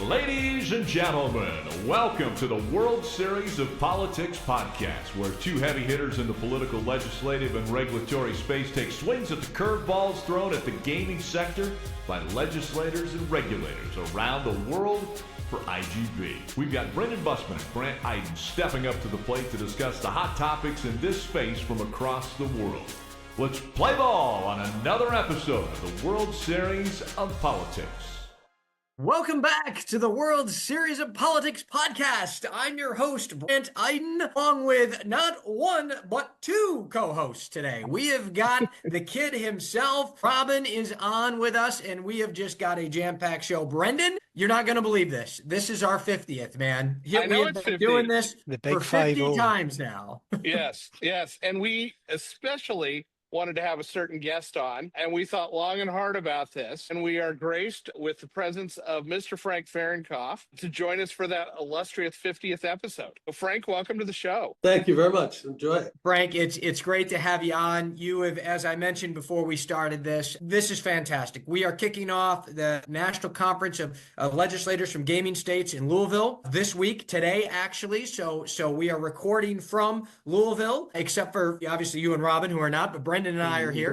Ladies and gentlemen, welcome to the World Series of Politics podcast, where two heavy hitters in the political, legislative, and regulatory space take swings at the curveballs thrown at the gaming sector by legislators and regulators around the world for IGB. We've got Brendan Bussmann and Brandt Iden stepping up to the plate to discuss the hot topics in this space from across the world. Let's play ball on another episode of the World Series of Politics. Welcome back to the World Series of Politics podcast. I'm your host, Brandt Iden, along with not one, but two co-hosts today. We have got the kid himself. Robin is on with us, and we have just got a jam-packed show. Brendan, you're not going to believe this. This is our 50th, man. I know we have it's been 50. doing this for 50 5-0. times now. Yes. And we especially wanted to have a certain guest on, and we thought long and hard about this, and we are graced with the presence of Mr. Frank Fahrenkopf to join us for that illustrious 50th episode. So Frank, welcome to the show. Thank you very much. Enjoy it. Frank, it's great to have you on. You have, as I mentioned before we started this is fantastic. We are kicking off the National Conference of Legislators from Gaming States in Louisville this week, today actually. So we are recording from Louisville, except for obviously you and Robin, who are not, but Brendan and I are here.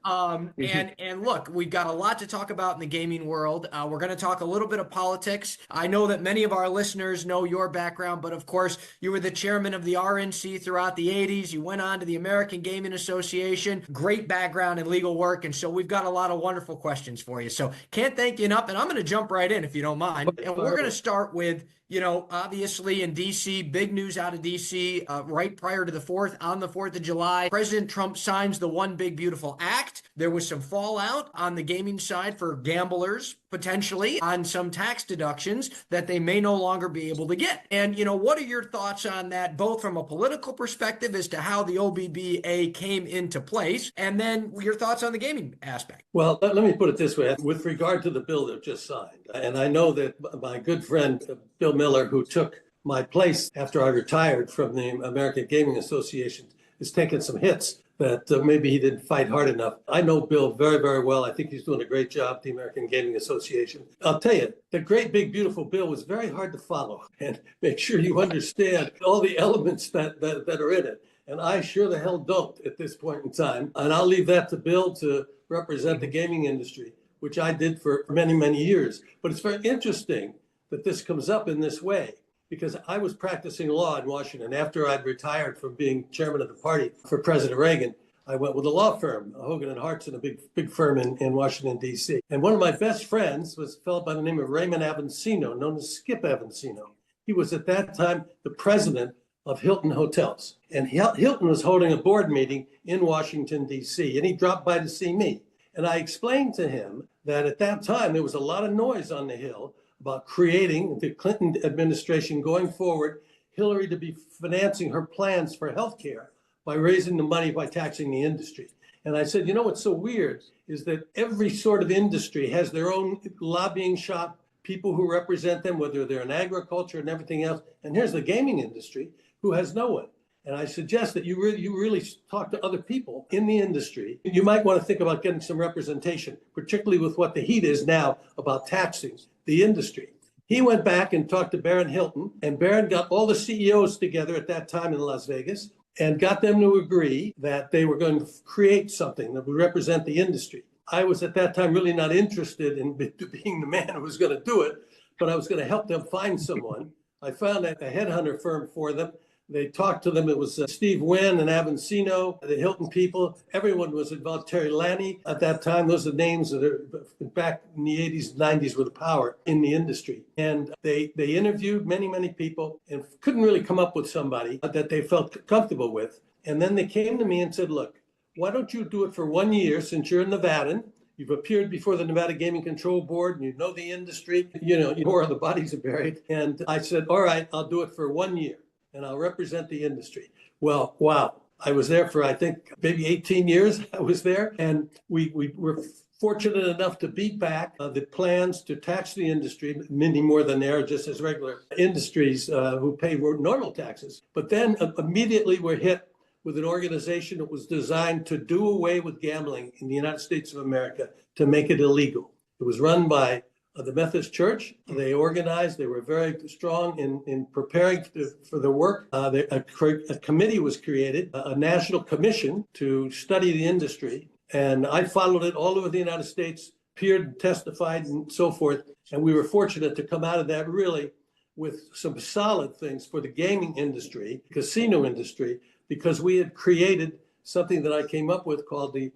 And look, we've got a lot to talk about in the gaming world. We're going to talk a little bit of politics. I know that many of our listeners know your background, but of course, you were the chairman of the RNC throughout the 80s. You went on to the American Gaming Association. Great background in legal work. And so we've got a lot of wonderful questions for you. So can't thank you enough. And I'm going to jump right in if you don't mind. And we're going to start with, obviously in D.C., big news out of D.C. Right prior to the 4th, on the 4th of July, President Trump signs the One Big Beautiful Act. There was some fallout on the gaming side for gamblers, potentially, on some tax deductions that they may no longer be able to get. And, what are your thoughts on that, both from a political perspective as to how the OBBA came into place, and then your thoughts on the gaming aspect? Well, let me put it this way. With regard to the bill that just signed, and I know that my good friend, Bill Miller, who took my place after I retired from the American Gaming Association, has taken some hits that maybe he didn't fight hard enough. I know Bill very, very well. I think he's doing a great job, the American Gaming Association. I'll tell you, the great, big, beautiful bill was very hard to follow and make sure you understand all the elements that are in it. And I sure the hell don't at this point in time. And I'll leave that to Bill to represent the gaming industry, which I did for many, many years. But it's very interesting that this comes up in this way, because I was practicing law in Washington. After I'd retired from being chairman of the party for President Reagan, I went with a law firm, Hogan and Hartson, a big firm in Washington, D.C. And one of my best friends was a fellow by the name of Raymond Avancino, known as Skip Avancino. He was at that time the president of Hilton Hotels. And Hilton was holding a board meeting in Washington, D.C., and he dropped by to see me. And I explained to him that at that time, there was a lot of noise on the Hill about creating the Clinton administration going forward, Hillary to be financing her plans for healthcare by raising the money by taxing the industry. And I said, what's so weird is that every sort of industry has their own lobbying shop, people who represent them, whether they're in agriculture and everything else. And here's the gaming industry who has no one. And I suggest that you really talk to other people in the industry. You might want to think about getting some representation, particularly with what the heat is now about taxing the industry. He went back and talked to Barron Hilton, and Barron got all the CEOs together at that time in Las Vegas and got them to agree that they were going to create something that would represent the industry. I was at that time really not interested in being the man who was going to do it, but I was going to help them find someone. I found a headhunter firm for them. They talked to them. It was Steve Wynn and Avancino, the Hilton people. Everyone was involved. Terry Lanny at that time. Those are names that are back in the 80s, 90s were the power in the industry. And they interviewed many, many people and couldn't really come up with somebody that they felt comfortable with. And then they came to me and said, look, why don't you do it for 1 year since you're a Nevadan? You've appeared before the Nevada Gaming Control Board and you know the industry, you know where the bodies are buried. And I said, all right, I'll do it for 1 year. And I'll represent the industry. Well, wow. I was there for, I think, maybe 18 years I was there. And we were fortunate enough to beat back the plans to tax the industry, many more than they are just as regular industries who pay normal taxes. But then immediately we're hit with an organization that was designed to do away with gambling in the United States of America, to make it illegal. It was run by the Methodist Church. They organized. They were very strong in preparing for the work. A committee was created, a national commission to study the industry. And I followed it all over the United States, appeared, testified, and so forth. And we were fortunate to come out of that really with some solid things for the gaming industry, casino industry, because we had created something that I came up with called the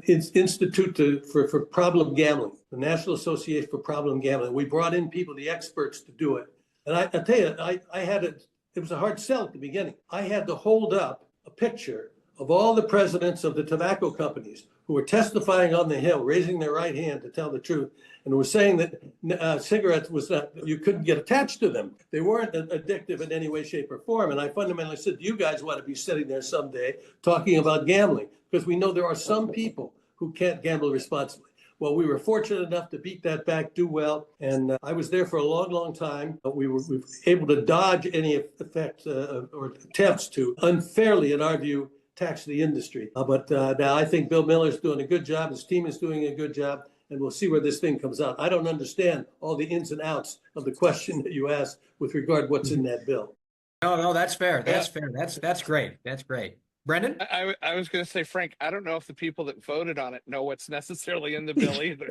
Institute for Problem Gambling, the National Association for Problem Gambling. We brought in people, the experts, to do it. And I tell you, I had it was a hard sell at the beginning. I had to hold up a picture of all the presidents of the tobacco companies who were testifying on the Hill, raising their right hand to tell the truth, and were saying that cigarettes was not, you couldn't get attached to them. They weren't addictive in any way, shape, or form. And I fundamentally said, you guys want to be sitting there someday talking about gambling, because we know there are some people who can't gamble responsibly. Well, we were fortunate enough to beat that back, do well, and I was there for a long, long time. We were able to dodge any effects or attempts to unfairly, in our view, tax the industry. But now I think Bill Miller's doing a good job. His team is doing a good job, and we'll see where this thing comes out. I don't understand all the ins and outs of the question that you asked with regard to what's in that bill. No, that's fair. That's fair. That's great. That's great. Brendan? I was going to say, Frank, I don't know if the people that voted on it know what's necessarily in the bill either.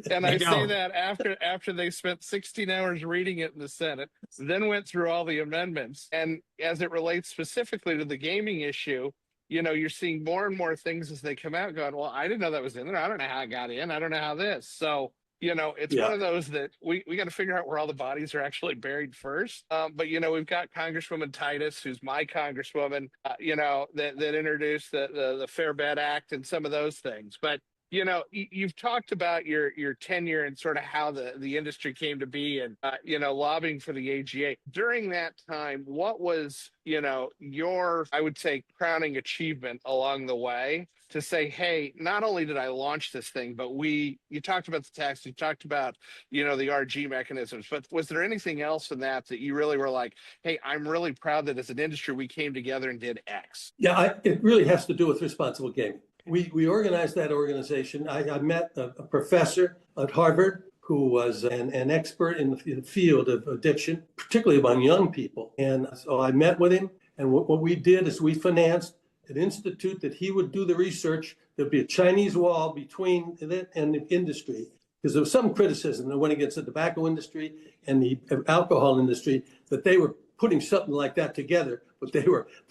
And I say that after they spent 16 hours reading it in the Senate, then went through all the amendments. And as it relates specifically to the gaming issue, you know, you're seeing more and more things as they come out going, well, I didn't know that was in there. I don't know how it got in. I don't know how this. So, you know, it's one of those that we got to figure out where all the bodies are actually buried first. But, you know, we've got Congresswoman Titus, who's my congresswoman, you know, that introduced the Fair Bet Act and some of those things. But, you know, you've talked about your tenure and sort of how the industry came to be and, you know, lobbying for the AGA. During that time, what was, you know, your, I would say, crowning achievement along the way to say, hey, not only did I launch this thing, but you talked about the tax, you talked about, you know, the RG mechanisms, but was there anything else in that you really were like, hey, I'm really proud that as an industry, we came together and did X? Yeah, it really has to do with responsible gaming. We organized that organization. I met a professor at Harvard who was an expert in the field of addiction, particularly among young people. And so I met with him, and what we did is we financed an institute that he would do the research. There'd be a Chinese wall between it and the industry, because there was some criticism that went against the tobacco industry and the alcohol industry, that they were putting something like that together, but they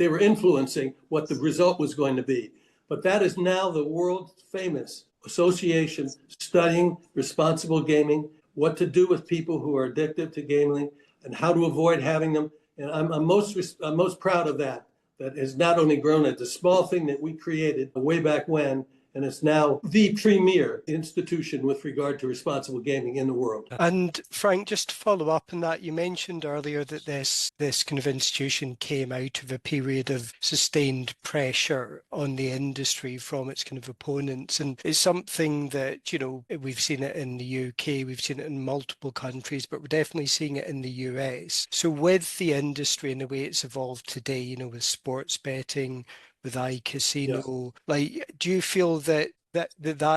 were influencing what the result was going to be. But that is now the world famous association studying responsible gaming, what to do with people who are addicted to gambling, and how to avoid having them. And I'm most proud of that. That has not only grown as a small thing that we created way back when, and it's now the premier institution with regard to responsible gaming in the world. And Frank, just to follow up on that, you mentioned earlier that this kind of institution came out of a period of sustained pressure on the industry from its kind of opponents. And it's something that, you know, we've seen it in the UK, we've seen it in multiple countries, but we're definitely seeing it in the US. So with the industry and the way it's evolved today, you know, with sports betting, with iCasino, like, do you feel that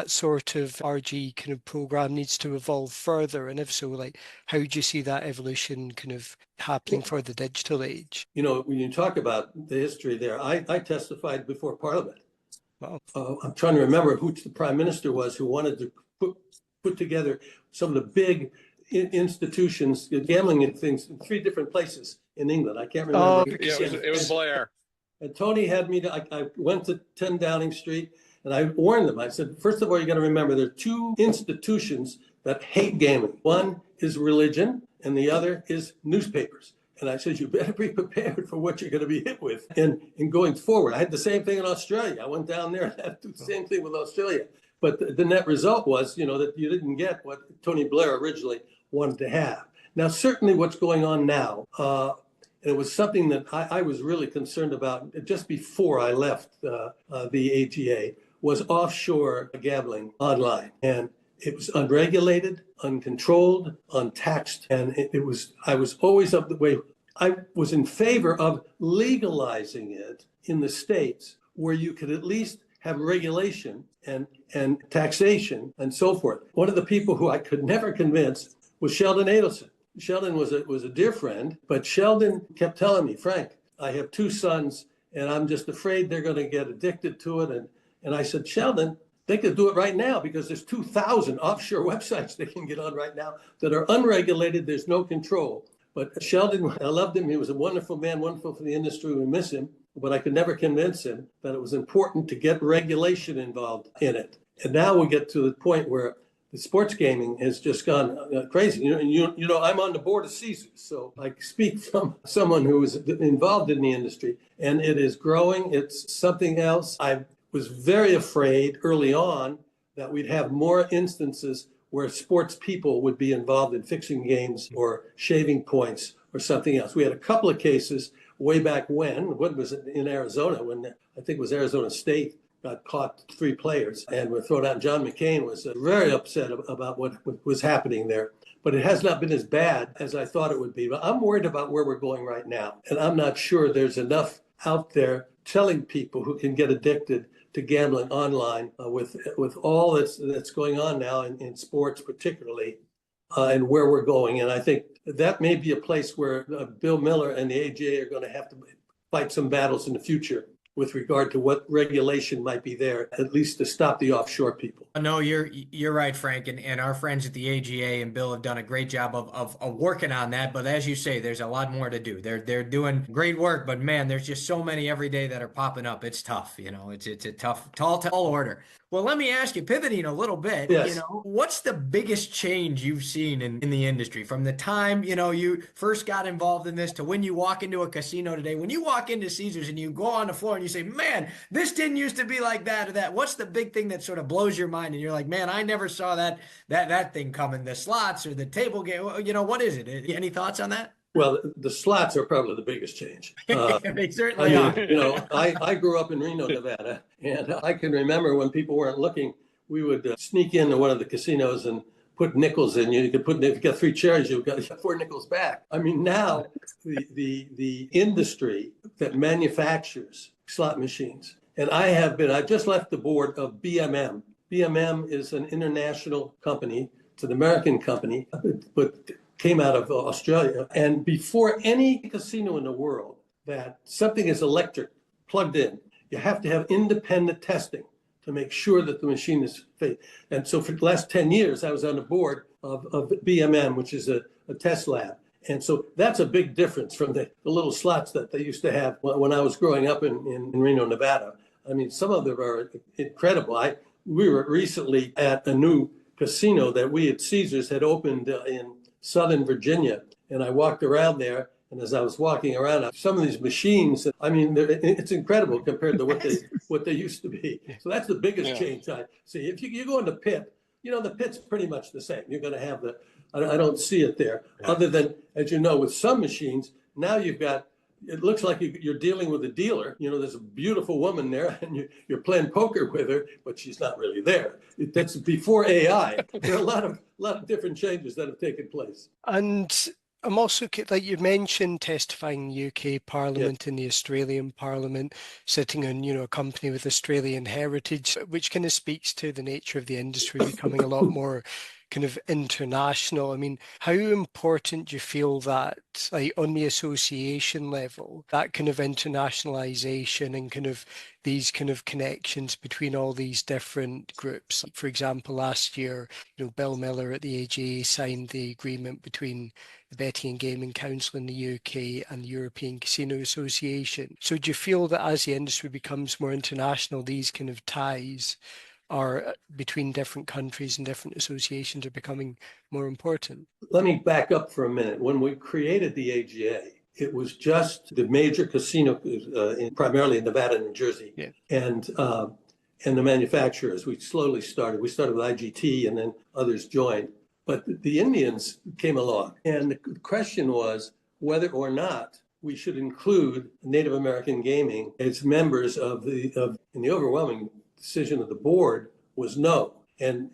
sort of RG kind of program needs to evolve further? And if so, like, how do you see that evolution kind of happening for the digital age? You know, when you talk about the history there, I testified before Parliament. Wow. I'm trying to remember who the Prime Minister was who wanted to put together some of the big institutions, gambling things in 3 different places in England. I can't remember. It was Blair. And Tony had me I went to 10 Downing Street, and I warned them. I said, first of all, you got to remember there are 2 institutions that hate gambling. One is religion, and the other is newspapers. And I said, you better be prepared for what you're going to be hit with. And going forward, I had the same thing in Australia. I went down there and had to do the same thing with Australia. But the net result was, you know, that you didn't get what Tony Blair originally wanted to have. Now, certainly what's going on now, it was something that I was really concerned about just before I left the AGA, was offshore gambling online. And it was unregulated, uncontrolled, untaxed. And I was always of the way, I was in favor of legalizing it in the States where you could at least have regulation and taxation and so forth. One of the people who I could never convince was Sheldon Adelson. Sheldon was a dear friend, but Sheldon kept telling me, Frank, I have 2 sons and I'm just afraid they're going to get addicted to it. And I said, Sheldon, they could do it right now because there's 2,000 offshore websites they can get on right now that are unregulated. There's no control. But Sheldon, I loved him. He was a wonderful man, wonderful for the industry. We miss him. But I could never convince him that it was important to get regulation involved in it. And now we get to the point where the sports gaming has just gone crazy. You know, I'm on the board of Caesars, so I speak from someone who is involved in the industry, and it is growing. It's something else. I was very afraid early on that we'd have more instances where sports people would be involved in fixing games or shaving points or something else. We had a couple of cases way back when. One was in Arizona, when I think it was Arizona State got caught 3 players and were thrown out. John McCain was very upset about what was happening there. But it has not been as bad as I thought it would be. But I'm worried about where we're going right now. And I'm not sure there's enough out there telling people who can get addicted to gambling online with all that's going on now in sports particularly, and where we're going. And I think that may be a place where Bill Miller and the AGA are going to have to fight some battles in the future with regard to what regulation might be there, at least to stop the offshore people. No, you're right, Frank, and our friends at the AGA and Bill have done a great job of working on that. But as you say, there's a lot more to do. They're doing great work, but man, there's just so many every day that are popping up. It's tough, it's a tough, tall order. Well, let me ask you, pivoting a little bit, yes. What's the biggest change you've seen in the industry from the time, you first got involved in this to when you walk into a casino today? When you walk into Caesars and you go on the floor and you say, man, this didn't used to be like that or that. What's the big thing that sort of blows your mind? And you're like, man, I never saw that thing coming, the slots or the table game. What is it? Any thoughts on that? Well, the slots are probably the biggest change. They certainly are. I grew up in Reno, Nevada, and I can remember when people weren't looking, we would sneak into one of the casinos and put nickels in. You could if you got 3 cherries, you got 4 nickels back. I mean, now the industry that manufactures slot machines, and I just left the board of BMM. BMM is an international company. It's an American company, but came out of Australia. And before any casino in the world that something is electric plugged in, you have to have independent testing to make sure that the machine is safe. And so for the last 10 years, I was on the board of BMM, which is a test lab. And so that's a big difference from the little slots that they used to have when I was growing up in Reno, Nevada. I mean, some of them are incredible. We were recently at a new casino that we at Caesars had opened in Southern Virginia. And I walked around there. And as I was walking around, some of these machines, I mean, it's incredible compared to what they used to be. So that's the biggest change I see. If you go in the pit, the pit's pretty much the same. You're going to have I don't see it there. Yeah. Other than, as you know, with some machines, now you've got, it looks like you're dealing with a dealer. There's a beautiful woman there and you're playing poker with her, but she's not really there. That's before AI. There are a lot of different changes that have taken place. And I'm also, like you mentioned, testifying in the UK Parliament and the Australian Parliament, sitting on, a company with Australian heritage, which kind of speaks to the nature of the industry becoming a lot more kind of international. I mean, how important do you feel that, like on the association level, that kind of internationalization and kind of these kind of connections between all these different groups? For example, last year, Bill Miller at the AGA signed the agreement between the Betting and Gaming Council in the UK and the European Casino Association. So do you feel that as the industry becomes more international, these kind of ties are between different countries and different associations are becoming more important? Let me back up for a minute. When we created the AGA, it was just the major casino, primarily in Nevada and New Jersey, and the manufacturers. We slowly started. We started with IGT, and then others joined. But the Indians came along, and the question was whether or not we should include Native American gaming as members of the overwhelming decision of the board was no. And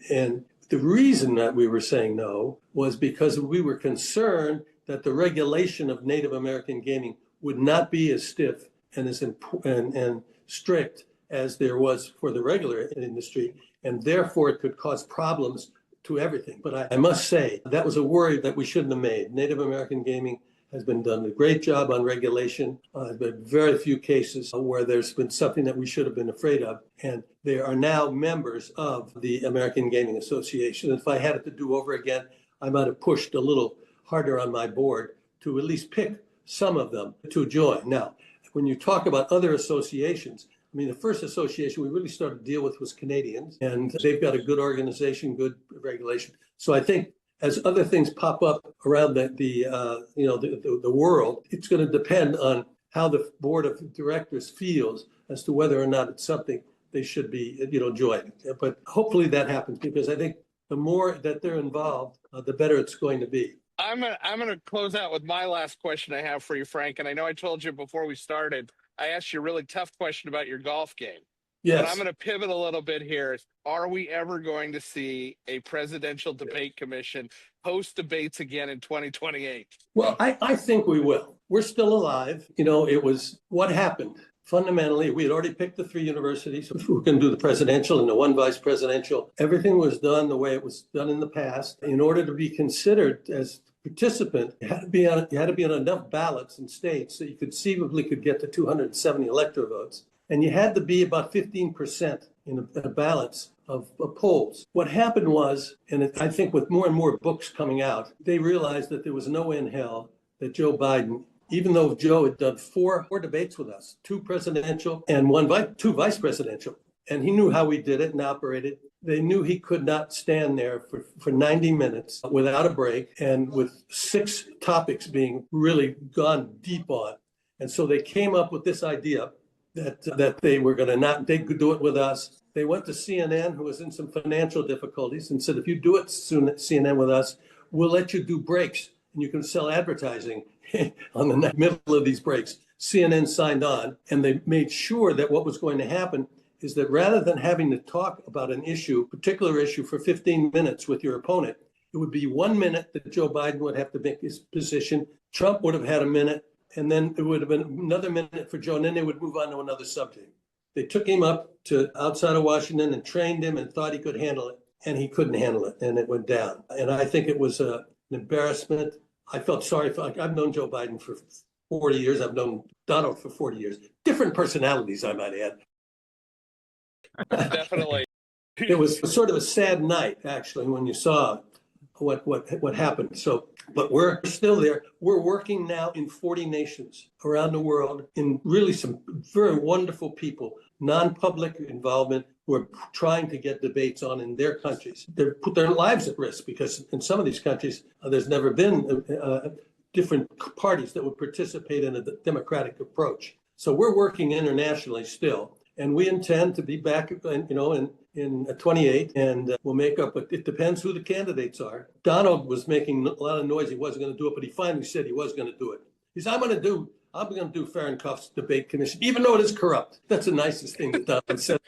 the reason that we were saying no was because we were concerned that the regulation of Native American gaming would not be as stiff and as and strict as there was for the regular industry, and therefore it could cause problems to everything. But I must say, that was a worry that we shouldn't have made. Native American gaming has been done a great job on regulation. There's been very few cases where there's been something that we should have been afraid of. And they are now members of the American Gaming Association. If I had it to do over again, I might have pushed a little harder on my board to at least pick some of them to join. Now, when you talk about other associations, I mean, the first association we really started to deal with was Canadians, and they've got a good organization, good regulation. So I think as other things pop up around the world, it's going to depend on how the board of directors feels as to whether or not it's something they should be, joining. But hopefully that happens, because I think the more that they're involved, the better it's going to be. I'm gonna close out with my last question I have for you, Frank. And I know I told you before we started, I asked you a really tough question about your golf game. Yes. But I'm going to pivot a little bit here. Are we ever going to see a presidential debate commission host debates again in 2028? Well, I think we will. We're still alive. It was what happened. Fundamentally, we had already picked the 3 universities who were going to do the presidential and the 1 vice presidential. Everything was done the way it was done in the past. In order to be considered as participant, you had to be on enough ballots in states that you conceivably could get to 270 electoral votes. And you had to be about 15% in a balance of polls. What happened was, and I think with more and more books coming out, they realized that there was no way in hell that Joe Biden, even though Joe had done four debates with us, 2 presidential and 2 vice presidential, and he knew how we did it and operated, they knew he could not stand there for 90 minutes without a break, and with 6 topics being really gone deep on. And so they came up with this idea that they were going to they could do it with us. They went to CNN, who was in some financial difficulties, and said, if you do it soon at CNN with us, we'll let you do breaks and you can sell advertising on the middle of these breaks. CNN signed on, and they made sure that what was going to happen is that rather than having to talk about an particular issue for 15 minutes with your opponent, it would be 1 minute that Joe Biden would have to make his position. Trump would have had a minute, and then it would have been another minute for Joe, and then they would move on to another subject. They took him up to outside of Washington and trained him and thought he could handle it, and he couldn't handle it, and it went down. And I think it was an embarrassment. I felt sorry I've known Joe Biden for 40 years. I've known Donald for 40 years. Different personalities, I might add. Definitely. It was sort of a sad night, actually, when you saw what happened. So, but we're still there. We're working now in 40 nations around the world, in really some very wonderful people, non-public involvement, who are trying to get debates on in their countries. They've put their lives at risk because in some of these countries, there's never been different parties that would participate in a democratic approach. So we're working internationally still. And we intend to be back, in 28, and we'll make up. But it depends who the candidates are. Donald was making a lot of noise. He wasn't going to do it, but he finally said he was going to do it. He said, I'm going to do Fahrenkopf's debate commission, even though it is corrupt. That's the nicest thing that Donald said.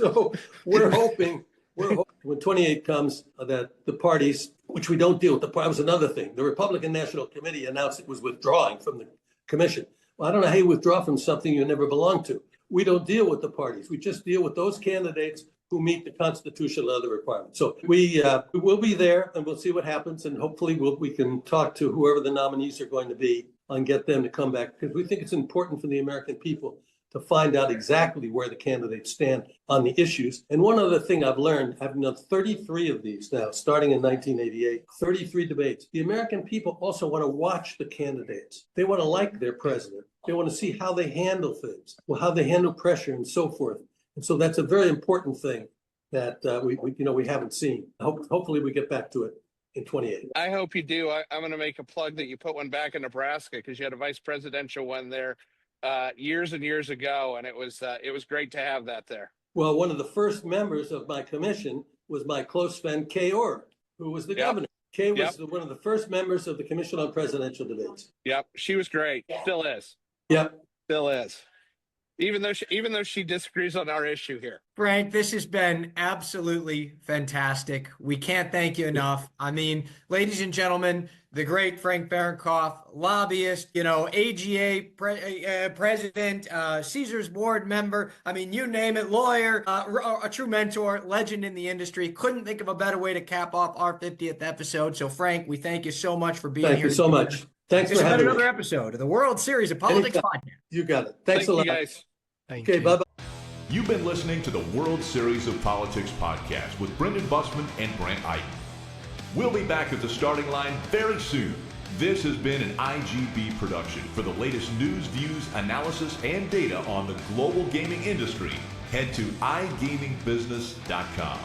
So we're hoping when 28 comes that the parties, which we don't deal with, that was another thing. The Republican National Committee announced it was withdrawing from the commission. Well, I don't know how you withdraw from something you never belonged to. We don't deal with the parties. We just deal with those candidates who meet the constitutional and other requirements. So we will be there, and we'll see what happens. And hopefully we can talk to whoever the nominees are going to be and get them to come back, because we think it's important for the American people to find out exactly where the candidates stand on the issues. And one other thing I've learned, I've done 33 of these now, starting in 1988, 33 debates. The American people also want to watch the candidates. They want to like their president. They want to see how they handle things, how they handle pressure and so forth. And so that's a very important thing that we haven't seen. Hopefully we get back to it in 28. I hope you do. I'm going to make a plug that you put one back in Nebraska, because you had a vice presidential one there years and years ago, and it was great to have that there. Well, one of the first members of my commission was my close friend Kay Orr, who was the governor. Kay was one of the first members of the Commission on Presidential Debates. Yep, she was great. Still is. Yep, still is. Even though she disagrees on our issue here. Frank, this has been absolutely fantastic. We can't thank you enough. I mean, ladies and gentlemen, the great Frank Fahrenkopf, lobbyist, AGA president, Caesars board member. I mean, you name it, lawyer, a true mentor, legend in the industry. Couldn't think of a better way to cap off our 50th episode. So, Frank, we thank you so much for being here. Thank you so much. Thanks for having me. Another episode of the World Series of Politics podcast. You got it. Thanks a lot. You guys. Okay, bye-bye. You've been listening to the World Series of Politics podcast with Brendan Bussmann and Brandt Iden. We'll be back at the starting line very soon. This has been an IGB production. For the latest news, views, analysis, and data on the global gaming industry, head to iGamingbusiness.com.